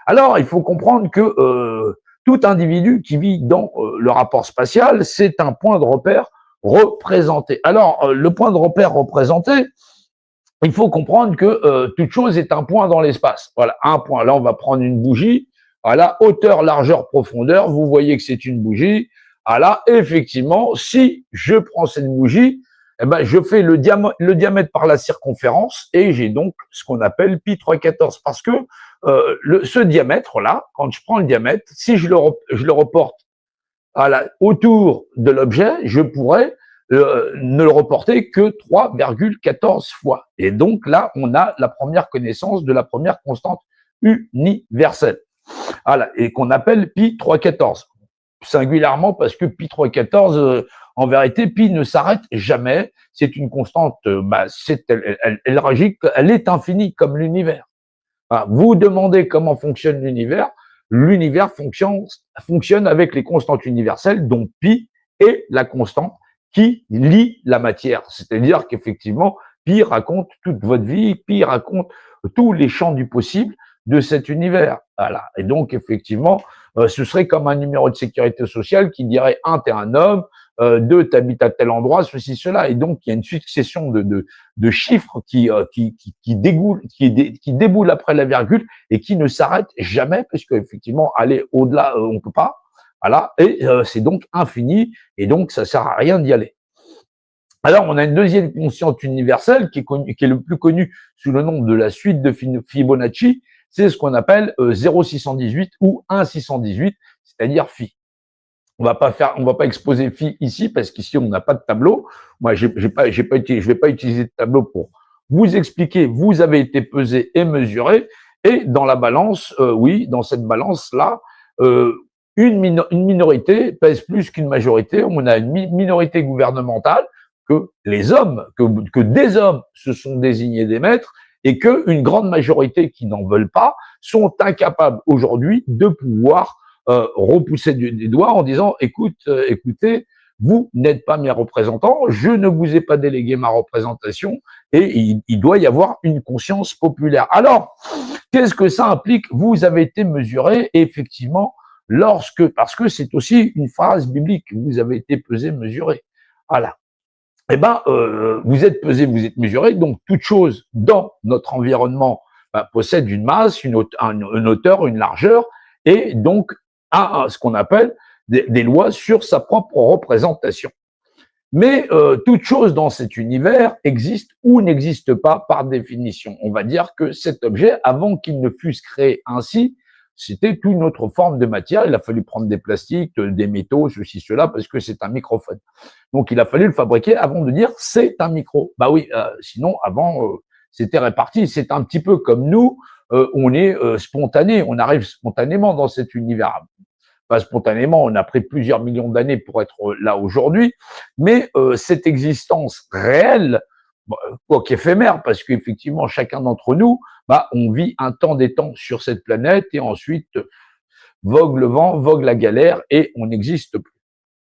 Alors, il faut comprendre que tout individu qui vit dans le rapport spatial, c'est un point de repère représenté. Alors, le point de repère représenté, il faut comprendre que toute chose est un point dans l'espace. Voilà, un point. Là, on va prendre une bougie. Voilà, hauteur, largeur, profondeur. Vous voyez que c'est une bougie. Voilà, effectivement, si je prends cette bougie, eh ben, je fais le diamètre par la circonférence et j'ai donc ce qu'on appelle pi 314 parce que ce diamètre-là, quand je prends le diamètre, si je le reporte autour de l'objet, je pourrais ne le reporter que 3,14 fois. Et donc là, on a la première connaissance de la première constante universelle. Voilà, et qu'on appelle pi 314. Singulièrement parce que pi 314, en vérité, pi ne s'arrête jamais. C'est une constante, elle est infinie comme l'univers. Vous demandez comment fonctionne l'univers fonctionne avec les constantes universelles, dont pi est la constante qui lie la matière. C'est-à-dire qu'effectivement, pi raconte toute votre vie, pi raconte tous les champs du possible de cet univers. Voilà. Et donc, effectivement, ce serait comme un numéro de sécurité sociale qui dirait 1, t'es un homme, 2, t'habites à tel endroit, ceci, cela. Et donc, il y a une succession de chiffres qui déboulent après la virgule et qui ne s'arrêtent jamais, puisque effectivement, aller au-delà, on peut pas. Voilà. Et c'est donc infini. Et donc, ça sert à rien d'y aller. Alors, on a une deuxième constante universelle qui est le plus connue sous le nom de la suite de Fibonacci. C'est ce qu'on appelle 0,618 ou 1,618, c'est-à-dire phi. On va pas exposer phi ici parce qu'ici on n'a pas de tableau. Moi, je vais pas utiliser de tableau pour vous expliquer. Vous avez été pesé et mesuré, et dans la balance, oui, dans cette balance-là, une minorité pèse plus qu'une majorité. On a une minorité gouvernementale que les hommes, que des hommes se sont désignés des maîtres, et que une grande majorité qui n'en veulent pas sont incapables aujourd'hui de pouvoir repousser des doigts en disant écoutez, vous n'êtes pas mes représentants, je ne vous ai pas délégué ma représentation, et il doit y avoir une conscience populaire. Alors, qu'est-ce que ça implique? Vous avez été mesuré, et effectivement, parce que c'est aussi une phrase biblique, vous avez été pesé, mesuré. Voilà. Eh ben, vous êtes pesé, vous êtes mesuré, donc toute chose dans notre environnement possède une masse, une hauteur, une largeur, et donc a ce qu'on appelle des lois sur sa propre représentation. Mais toute chose dans cet univers existe ou n'existe pas par définition. On va dire que cet objet, avant qu'il ne fût créé ainsi, c'était une autre forme de matière. Il a fallu prendre des plastiques, des métaux, ceci, cela, parce que c'est un microphone. Donc, il a fallu le fabriquer avant de dire c'est un micro. Bah oui, sinon, avant, c'était réparti. C'est un petit peu comme nous, on est spontané, on arrive spontanément dans cet univers. Pas spontanément, on a pris plusieurs millions d'années pour être là aujourd'hui, mais cette existence réelle, quoique éphémère, parce qu'effectivement, chacun d'entre nous, on vit un temps des temps sur cette planète, et ensuite, vogue le vent, vogue la galère, et on n'existe plus.